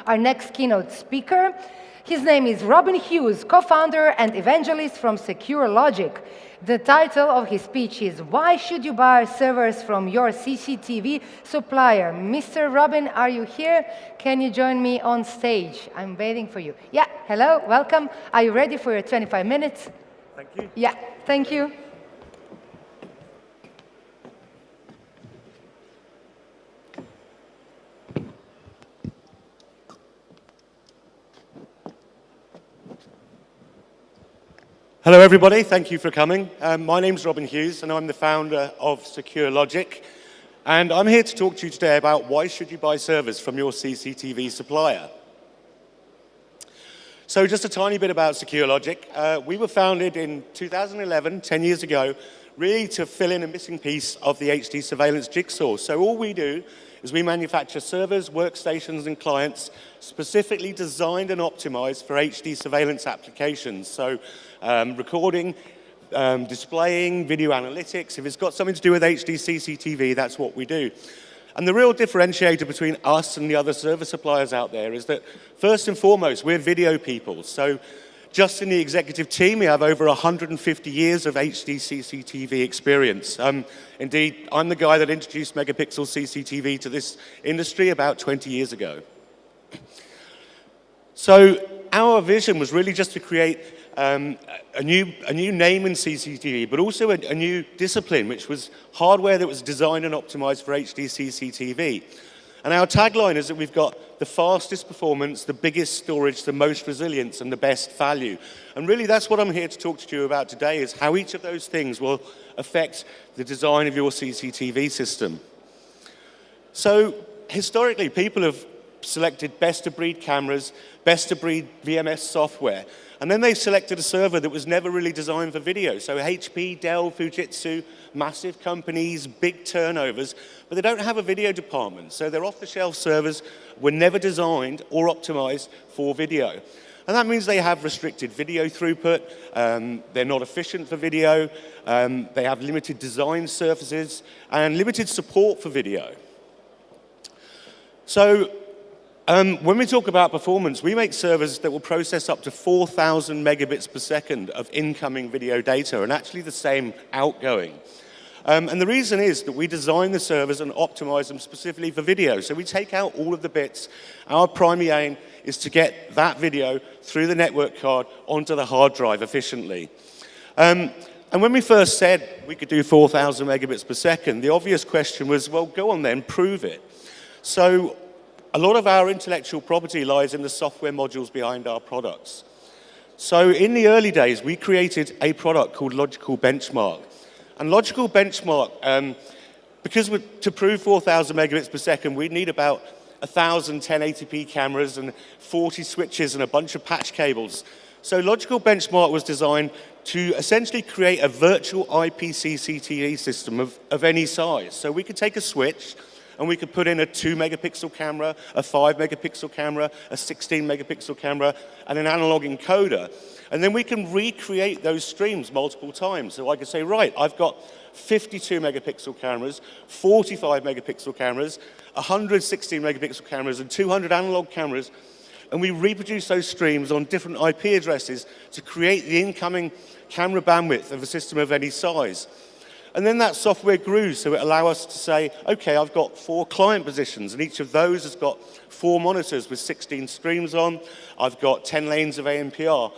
our next keynote speaker. His name is Robin Hughes, co-founder and evangelist from Secure Logiq. The title of his speech is "Why Should You Buy Servers from Your CCTV Supplier?" Mr. Robin, are you here? Can you join me on stage? I'm waiting for you. Yeah, hello, welcome. Are you ready for your 25 minutes? Thank you. Yeah, thank you. Hello, everybody. Thank you for coming. My name's Robin Hughes, and I'm the founder of Secure Logiq. And I'm here to talk to you today about why should you buy servers from your CCTV supplier. So just a tiny bit about Secure Logiq. We were founded in 2011, 10 years ago, really to fill in a missing piece of the HD surveillance jigsaw. So all we do is we manufacture servers, workstations, and clients specifically designed and optimized for HD surveillance applications. So recording, displaying, video analytics. If it's got something to do with HD CCTV, that's what we do. And the real differentiator between us and the other server suppliers out there is that, first and foremost, we're video people. So just in the executive team, we have over 150 years of HD CCTV experience. Indeed, I'm the guy that introduced megapixel CCTV to this industry about 20 years ago. So our vision was really just to create a new name in CCTV, but also a new discipline, which was hardware that was designed and optimized for HD CCTV. And our tagline is that we've got the fastest performance, the biggest storage, the most resilience, and the best value. And really, that's what I'm here to talk to you about today, is how each of those things will affect the design of your CCTV system. So historically, people have selected best-of-breed cameras, best-of-breed VMS software, and then they've selected a server that was never really designed for video. So HP, Dell, Fujitsu, massive companies, big turnovers, but they don't have a video department. So their off-the-shelf servers were never designed or optimized for video. And that means they have restricted video throughput, they're not efficient for video, they have limited design surfaces, and limited support for video. So when we talk about performance, we make servers that will process up to 4,000 megabits per second of incoming video data, and actually the same outgoing. And the reason is that we design the servers and optimize them specifically for video. So we take out all of the bits. Our primary aim is to get that video through the network card onto the hard drive efficiently. And when we first said we could do 4,000 megabits per second, the obvious question was, well, go on then, prove it. So a lot of our intellectual property lies in the software modules behind our products. So in the early days, we created a product called LOGIQAL Benchmark. And LOGIQAL Benchmark, because to prove 4,000 megabits per second, we'd need about 1,000 1080p cameras and 40 switches and a bunch of patch cables. So LOGIQAL Benchmark was designed to essentially create a virtual IP CCTV system of any size. So we could take a switch, and we could put in a 2 megapixel camera, a 5 megapixel camera, a 16 megapixel camera, and an analog encoder. And then we can recreate those streams multiple times. So I could say, right, I've got 52 megapixel cameras, 45 megapixel cameras, 100 16 megapixel cameras, and 200 analog cameras. And we reproduce those streams on different IP addresses to create the incoming camera bandwidth of a system of any size. And then that software grew, so it allowed us to say, okay, I've got 4 client positions, and each of those has got 4 monitors with 16 streams on. I've got 10 lanes of ANPR.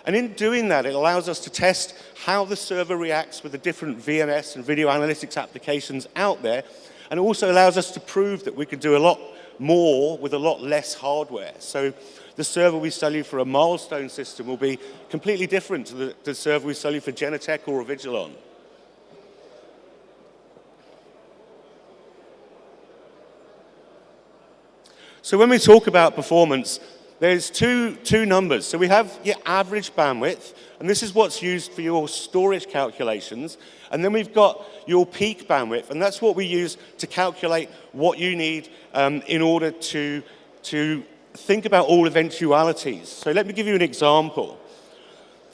And in doing that, it allows us to test how the server reacts with the different VMS and video analytics applications out there, and it also allows us to prove that we can do a lot more with a lot less hardware. So the server we sell you for a milestone system will be completely different to the server we sell you for Genetec or a Vigilon. So when we talk about performance, there's two numbers. So we have your average bandwidth, and this is what's used for your storage calculations. And then we've got your peak bandwidth, and that's what we use to calculate what you need in order to think about all eventualities. So let me give you an example.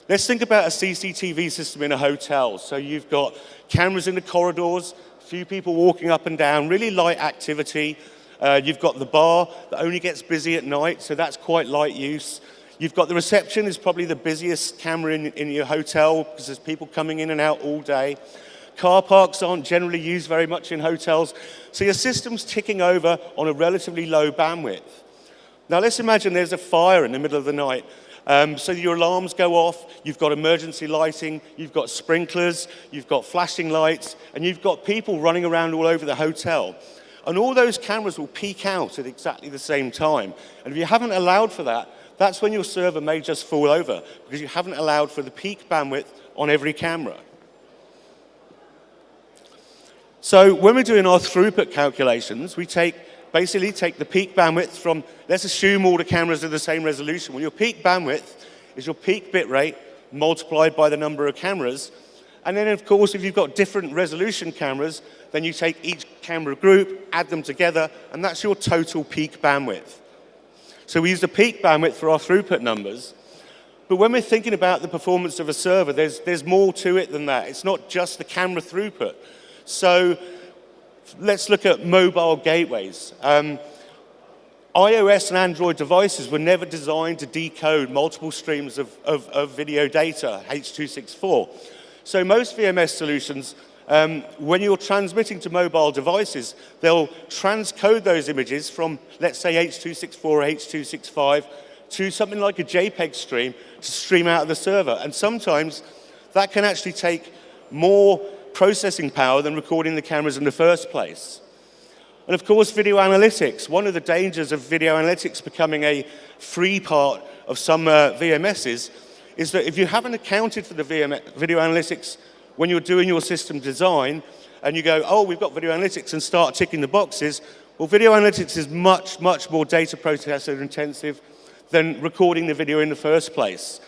Let's think about a CCTV system in a hotel. So you've got cameras in the corridors, a few people walking up and down, really light activity. You've got the bar that only gets busy at night, so that's quite light use. You've got the reception is probably the busiest camera in your hotel because there's people coming in and out all day. Car parks aren't generally used very much in hotels. So your system's ticking over on a relatively low bandwidth. Now let's imagine there's a fire in the middle of the night. So your alarms go off, you've got emergency lighting, you've got sprinklers, you've got flashing lights, and you've got people running around all over the hotel. And all those cameras will peak out at exactly the same time. And if you haven't allowed for that, that's when your server may just fall over because you haven't allowed for the peak bandwidth on every camera. So when we're doing our throughput calculations, we basically take the peak bandwidth from, let's assume all the cameras are the same resolution. Well, your peak bandwidth is your peak bit rate multiplied by the number of cameras. And then, of course, if you've got different resolution cameras, then you take each camera group, add them together, and that's your total peak bandwidth. So we use the peak bandwidth for our throughput numbers. But when we're thinking about the performance of a server, there's more to it than that. It's not just the camera throughput. So let's look at mobile gateways. iOS and Android devices were never designed to decode multiple streams of video data, H.264. So most VMS solutions, when you're transmitting to mobile devices, they'll transcode those images from, let's say, H.264 or H.265 to something like a JPEG stream to stream out of the server. And sometimes that can actually take more processing power than recording the cameras in the first place. And of course, video analytics. One of the dangers of video analytics becoming a free part of some VMSs is that if you haven't accounted for the video analytics when you're doing your system design, and you go, oh, we've got video analytics, and start ticking the boxes, well, video analytics is much, much more data processor intensive than recording the video in the first place.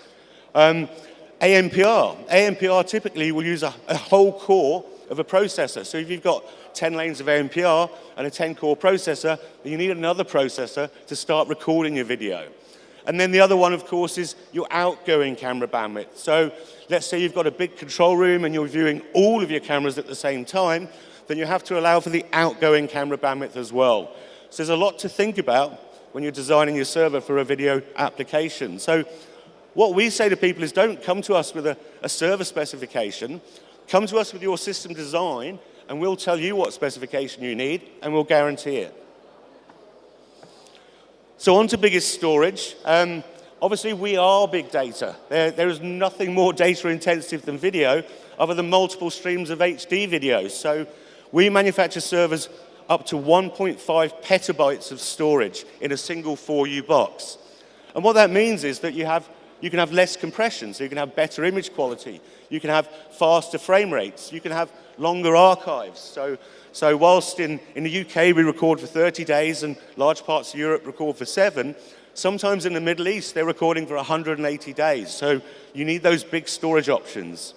ANPR typically will use a whole core of a processor. So if you've got 10 lanes of ANPR and a 10-core processor, then you need another processor to start recording your video. And then the other one, of course, is your outgoing camera bandwidth. So let's say you've got a big control room and you're viewing all of your cameras at the same time, then you have to allow for the outgoing camera bandwidth as well. So there's a lot to think about when you're designing your server for a video application. So what we say to people is don't come to us with a server specification, come to us with your system design, and we'll tell you what specification you need, and we'll guarantee it. So on to biggest storage. Obviously, we are big data. There is nothing more data intensive than video other than multiple streams of HD videos. So we manufacture servers up to 1.5 petabytes of storage in a single 4U box. And what that means is that you can have less compression, so you can have better image quality. You can have faster frame rates. You can have longer archives. So whilst in the UK we record for 30 days and large parts of Europe record for 7, sometimes in the Middle East they're recording for 180 days. So you need those big storage options.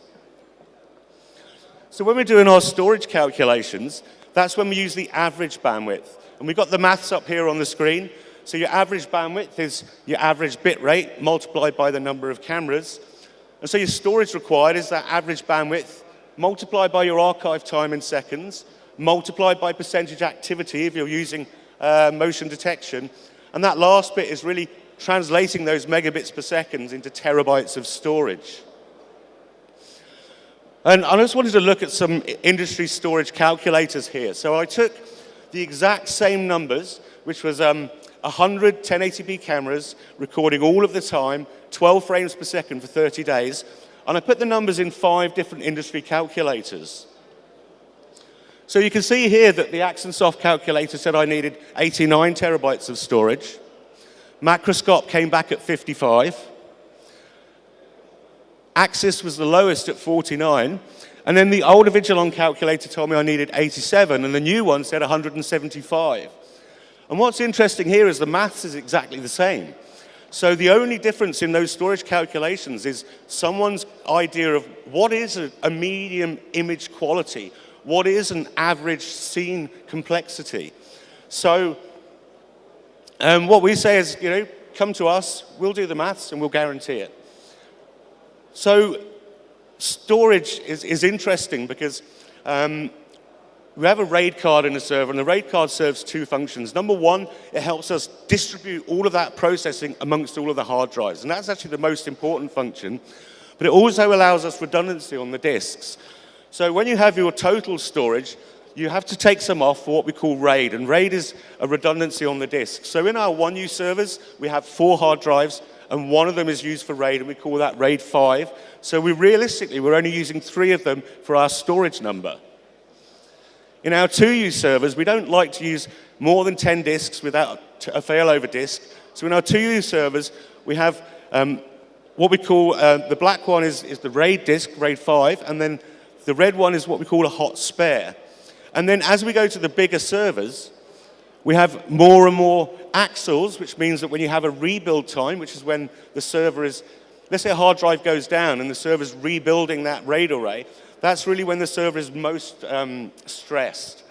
So when we're doing our storage calculations, that's when we use the average bandwidth. And we've got the maths up here on the screen. So your average bandwidth is your average bit rate multiplied by the number of cameras. And so your storage required is that average bandwidth multiplied by your archive time in seconds, multiplied by percentage activity if you're using motion detection. And that last bit is really translating those megabits per second into terabytes of storage. And I just wanted to look at some industry storage calculators here. So I took the exact same numbers, which was 100 1080p cameras recording all of the time, 12 frames per second for 30 days, and I put the numbers in 5 different industry calculators. So you can see here that the Axonsoft calculator said I needed 89 terabytes of storage. Macroscope came back at 55. Axis was the lowest at 49. And then the older Vigilon calculator told me I needed 87, and the new one said 175. And what's interesting here is the maths is exactly the same. So the only difference in those storage calculations is someone's idea of what is a medium image quality, what is an average scene complexity. So what we say is, come to us, we'll do the maths, and we'll guarantee it. So storage is interesting because we have a RAID card in the server, and the RAID card serves two functions. Number one, it helps us distribute all of that processing amongst all of the hard drives, and that's actually the most important function. But it also allows us redundancy on the disks. So when you have your total storage, you have to take some off for what we call RAID, and RAID is a redundancy on the disk. So in our 1U servers, we have 4 hard drives, and one of them is used for RAID, and we call that RAID 5. So we're only using 3 of them for our storage number. In our 2U servers, we don't like to use more than 10 disks without a failover disk. So in our 2U servers, we have what we call, the black one is the RAID disk, RAID 5, and then the red one is what we call a hot spare. And then as we go to the bigger servers, we have more and more axles, which means that when you have a rebuild time, which is when the server is, let's say a hard drive goes down and the server's rebuilding that RAID array, that's really when the server is most stressed.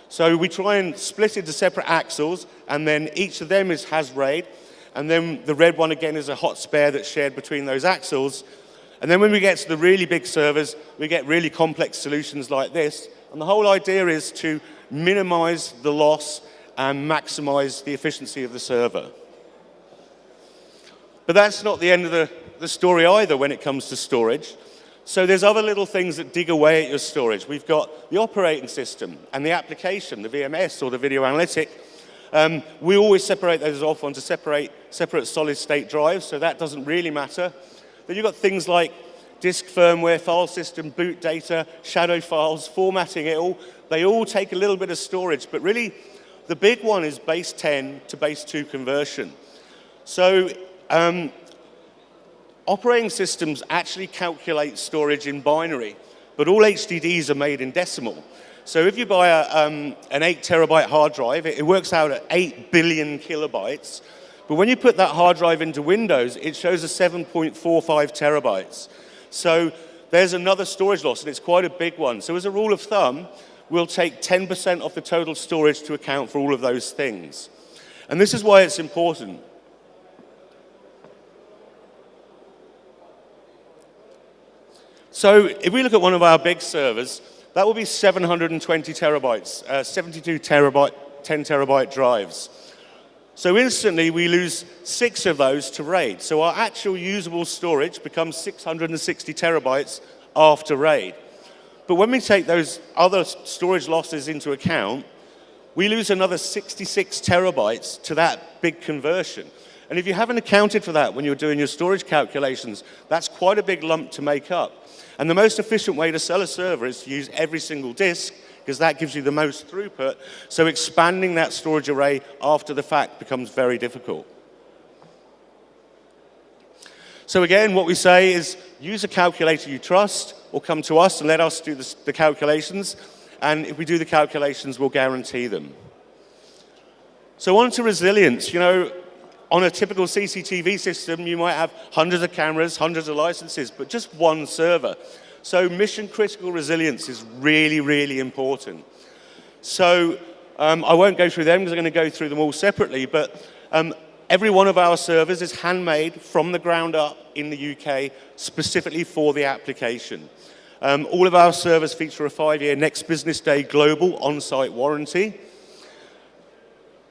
So we try and split into separate axles, and then each of them has RAID, and then the red one again is a hot spare that's shared between those axles. And then when we get to the really big servers, we get really complex solutions like this. And the whole idea is to minimize the loss and maximize the efficiency of the server. But that's not the end of the story either when it comes to storage. So there's other little things that dig away at your storage. We've got the operating system and the application, the VMS or the video analytic. We always separate those off onto separate solid state drives, so that doesn't really matter. Then you've got things like disk firmware, file system, boot data, shadow files, formatting it all. They all take a little bit of storage, but really the big one is base 10 to base 2 conversion. So operating systems actually calculate storage in binary, but all HDDs are made in decimal. So if you buy an 8 terabyte hard drive, it works out at 8 billion kilobytes. But when you put that hard drive into Windows, it shows a 7.45 terabytes. So there's another storage loss, and it's quite a big one. So as a rule of thumb, we'll take 10% off the total storage to account for all of those things. And this is why it's important. So if we look at one of our big servers, that will be 720 terabytes, 72 terabyte, 10 terabyte drives. So instantly we lose 6 of those to RAID. So our actual usable storage becomes 660 terabytes after RAID. But when we take those other storage losses into account, we lose another 66 terabytes to that big conversion. And if you haven't accounted for that when you're doing your storage calculations, that's quite a big lump to make up. And the most efficient way to sell a server is to use every single disk, because that gives you the most throughput. So expanding that storage array after the fact becomes very difficult. So again, what we say is use a calculator you trust, or come to us and let us do the calculations. And if we do the calculations, we'll guarantee them. So on to resilience. You know, on a typical CCTV system, you might have hundreds of cameras, hundreds of licenses, but just one server. So mission-critical resilience is really, really important. So I won't go through them because I'm going to go through them all separately, but every one of our servers is handmade from the ground up in the UK, specifically for the application. All of our servers feature a 5-year next business day global on-site warranty.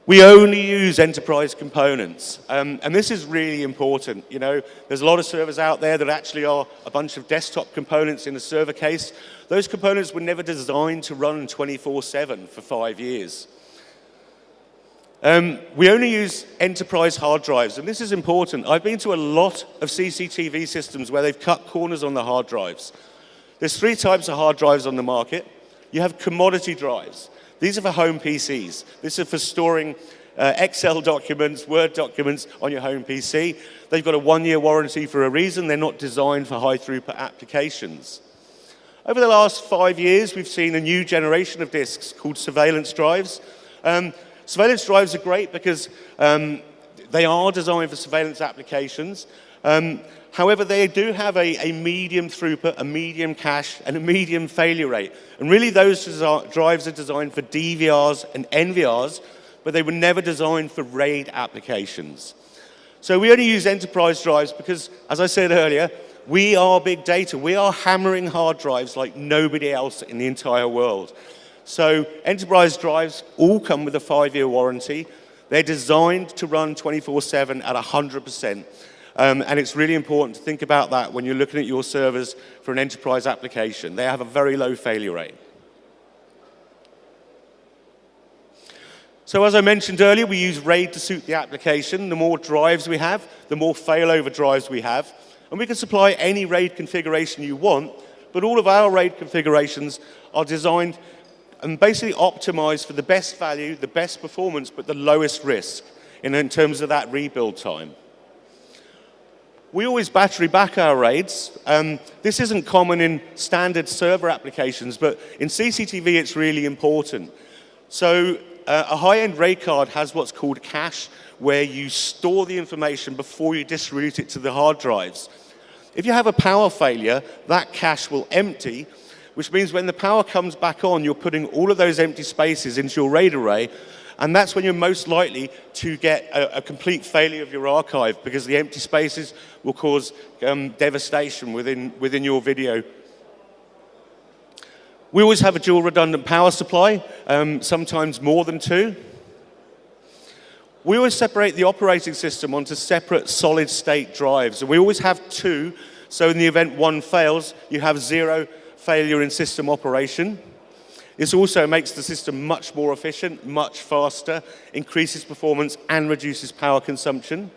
We only use enterprise components, and this is really important. You know, there's a lot of servers out there that actually are a bunch of desktop components in a server case. Those components were never designed to run 24/7 for 5 years. We only use enterprise hard drives, and this is important. I've been to a lot of CCTV systems where they've cut corners on the hard drives. There's 3 types of hard drives on the market. You have commodity drives. These are for home PCs. These are for storing Excel documents, Word documents on your home PC. They've got a 1-year warranty for a reason. They're not designed for high throughput applications. Over the last 5 years, we've seen a new generation of disks called surveillance drives. Surveillance drives are great because they are designed for surveillance applications. However, they do have a medium throughput, a medium cache, and a medium failure rate. And really, those drives are designed for DVRs and NVRs, but they were never designed for RAID applications. So we only use enterprise drives because, as I said earlier, we are big data. We are hammering hard drives like nobody else in the entire world. So enterprise drives all come with a 5-year warranty. They're designed to run 24/7 at 100%. And it's really important to think about that when you're looking at your servers for an enterprise application. They have a very low failure rate. So as I mentioned earlier, we use RAID to suit the application. The more drives we have, the more failover drives we have. And we can supply any RAID configuration you want, but all of our RAID configurations are designed and basically optimized for the best value, the best performance, but the lowest risk in terms of that rebuild time. We always battery back our RAIDs. This isn't common in standard server applications, but in CCTV it's really important. So a high-end RAID card has what's called cache, where you store the information before you distribute it to the hard drives. If you have a power failure, that cache will empty, which means when the power comes back on, you're putting all of those empty spaces into your RAID array, and that's when you're most likely to get a complete failure of your archive, because the empty spaces will cause devastation within your video. We always have a dual redundant power supply, sometimes more than 2. We always separate the operating system onto separate solid-state drives, and we always have 2, so in the event one fails, you have 0 failure in system operation. This also makes the system much more efficient, much faster, increases performance, and reduces power consumption.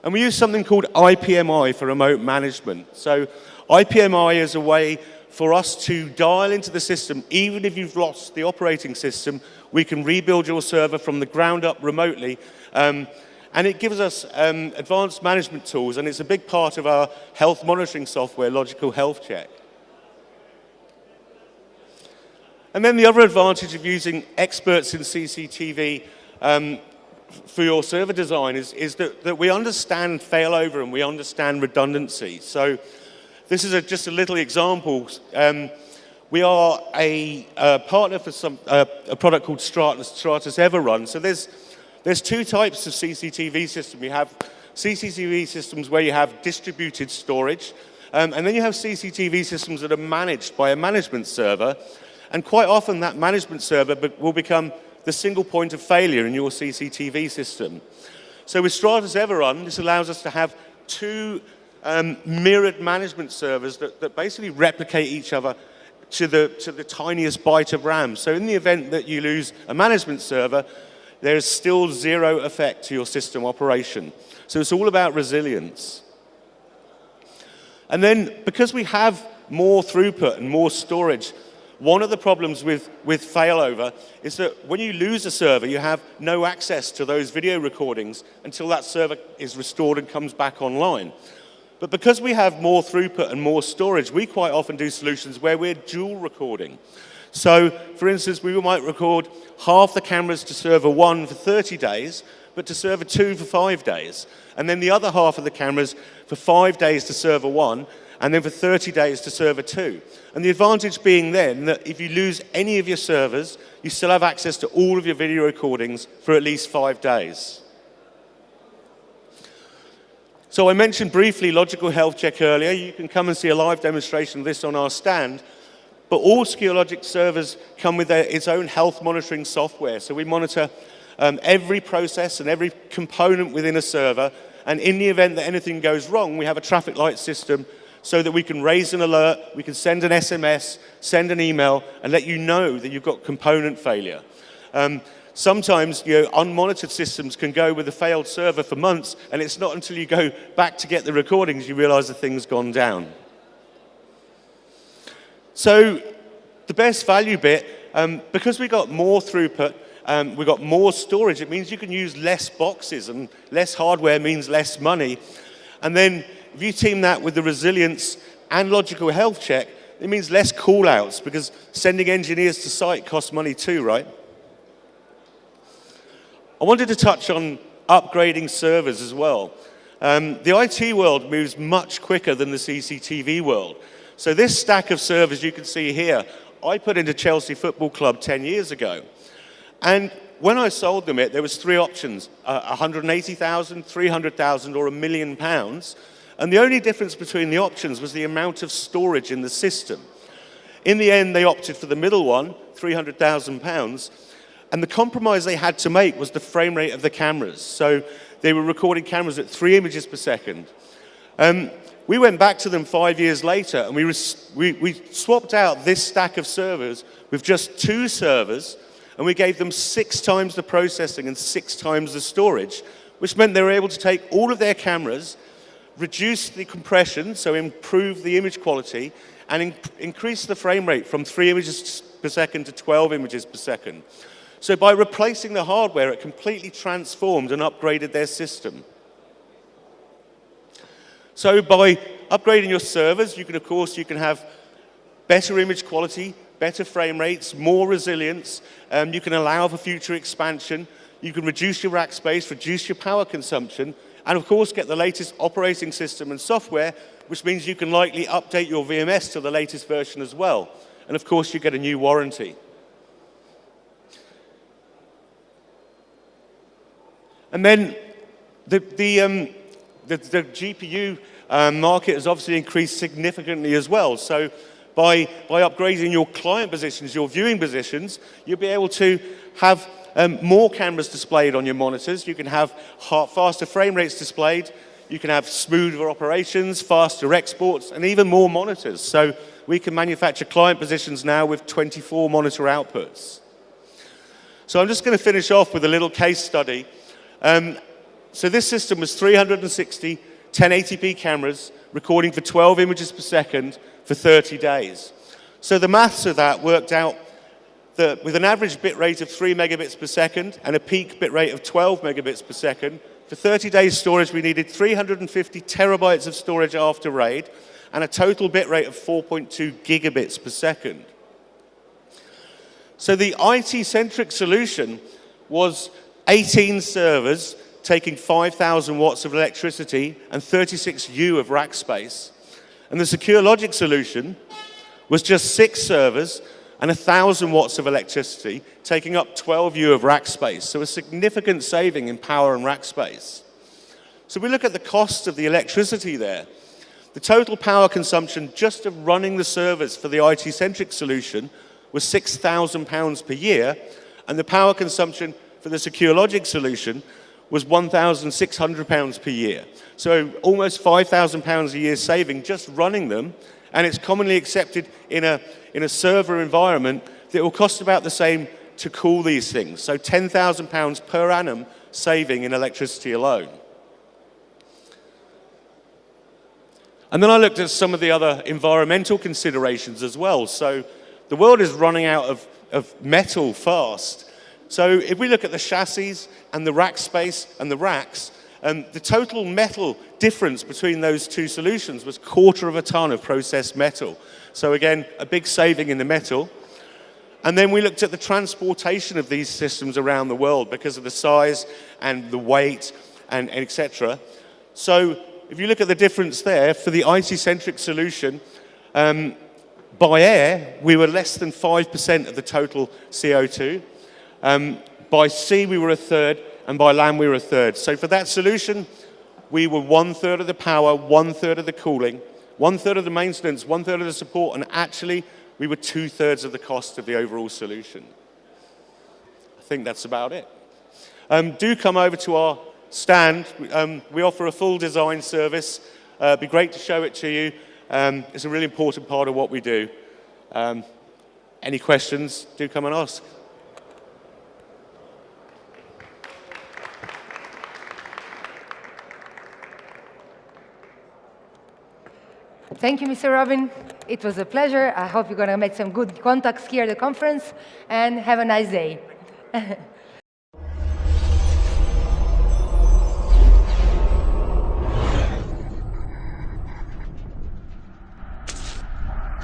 And we use something called IPMI for remote management. So IPMI is a way for us to dial into the system. Even if you've lost the operating system, we can rebuild your server from the ground up remotely. And it gives us advanced management tools, and it's a big part of our health monitoring software, LOGIQAL Health Check. And then the other advantage of using experts in CCTV for your server design is that we understand failover and we understand redundancy. So this is just a little example. We are a partner for a product called Stratus Everrun. So there's 2 types of CCTV systems. You have CCTV systems where you have distributed storage, and then you have CCTV systems that are managed by a management server. And quite often that management server will become the single point of failure in your CCTV system. So with Stratus Everrun, this allows us to have 2 mirrored management servers that basically replicate each other to the tiniest byte of RAM. So in the event that you lose a management server, there is still 0 effect to your system operation. So it's all about resilience. And then because we have more throughput and more storage, one of the problems with failover is that when you lose a server, you have no access to those video recordings until that server is restored and comes back online. But because we have more throughput and more storage, we quite often do solutions where we're dual recording. So, for instance, we might record half the cameras to server 1 for 30 days, but to server 2 for 5 days. And then the other half of the cameras for 5 days to server 1, and then for 30 days to server 2. And the advantage being then that if you lose any of your servers, you still have access to all of your video recordings for at least 5 days. So I mentioned briefly LOGIQAL Health Check earlier. You can come and see a live demonstration of this on our stand. But all secure Logiq servers come with its own health monitoring software. So we monitor every process and every component within a server. And in the event that anything goes wrong, we have a traffic light system so that we can raise an alert, we can send an SMS, send an email, and let you know that you've got component failure. Sometimes, unmonitored systems can go with a failed server for months, and it's not until you go back to get the recordings you realize the thing's gone down. So the best value bit, because we got more throughput, we got more storage, it means you can use less boxes, and less hardware means less money. And then if you team that with the resilience and LOGIQAL Health Check, it means less call-outs, because sending engineers to site costs money too, right? I wanted to touch on upgrading servers as well. The IT world moves much quicker than the CCTV world. So this stack of servers you can see here, I put into Chelsea Football Club 10 years ago. And when I sold them there was 3 options, 180,000, 300,000, or £1 million. And the only difference between the options was the amount of storage in the system. In the end, they opted for the middle one, £300,000. And the compromise they had to make was the frame rate of the cameras. So they were recording cameras at 3 images per second. We went back to them 5 years later, and we swapped out this stack of servers with just 2 servers, and we gave them 6 times the processing and 6 times the storage, which meant they were able to take all of their cameras, reduce the compression, so improve the image quality, and increase the frame rate from 3 images per second to 12 images per second. So by replacing the hardware, it completely transformed and upgraded their system. So by upgrading your servers, you can have better image quality, better frame rates, more resilience. You can allow for future expansion. You can reduce your rack space, reduce your power consumption, and of course get the latest operating system and software, which means you can likely update your VMS to the latest version as well. And of course, you get a new warranty. And then the GPU market has obviously increased significantly as well. So by upgrading your client positions, your viewing positions, you'll be able to have more cameras displayed on your monitors. You can have faster frame rates displayed. You can have smoother operations, faster exports, and even more monitors. So we can manufacture client positions now with 24 monitor outputs. So I'm just going to finish off with a little case study. So this system was 360 1080p cameras recording for 12 images per second for 30 days. So the maths of that worked out that with an average bit rate of 3 megabits per second and a peak bit rate of 12 megabits per second, for 30 days storage we needed 350 terabytes of storage after RAID and a total bit rate of 4.2 gigabits per second. So the IT-centric solution was 18 servers taking 5,000 watts of electricity and 36 U of rack space. And the secure Logiq solution was just 6 servers and 1,000 watts of electricity, taking up 12 U of rack space. So a significant saving in power and rack space. So we look at the cost of the electricity there. The total power consumption just of running the servers for the IT-centric solution was £6,000 per year, and the power consumption for the secure Logiq solution was £1,600 per year. So almost £5,000 a year saving just running them, and it's commonly accepted in a server environment that it will cost about the same to cool these things. So £10,000 per annum saving in electricity alone. And then I looked at some of the other environmental considerations as well. So the world is running out of metal fast. So if we look at the chassis and the rack space and the racks, the total metal difference between those two solutions was 1/4 of a ton of processed metal. So again, a big saving in the metal. And then we looked at the transportation of these systems around the world because of the size and the weight and et cetera. So if you look at the difference there, for the IT-centric solution, by air, we were less than 5% of the total CO2. By sea, we were 1/3, and by land, we were 1/3. So for that solution, we were 1/3 of the power, 1/3 of the cooling, 1/3 of the maintenance, 1/3 of the support, and actually, we were 2/3 of the cost of the overall solution. I think that's about it. Do come over to our stand. We offer a full design service. It'd be great to show it to you. It's a really important part of what we do. Any questions, do come and ask. Thank you, Mr. Robin. It was a pleasure. I hope you're going to make some good contacts here at the conference, and have a nice day.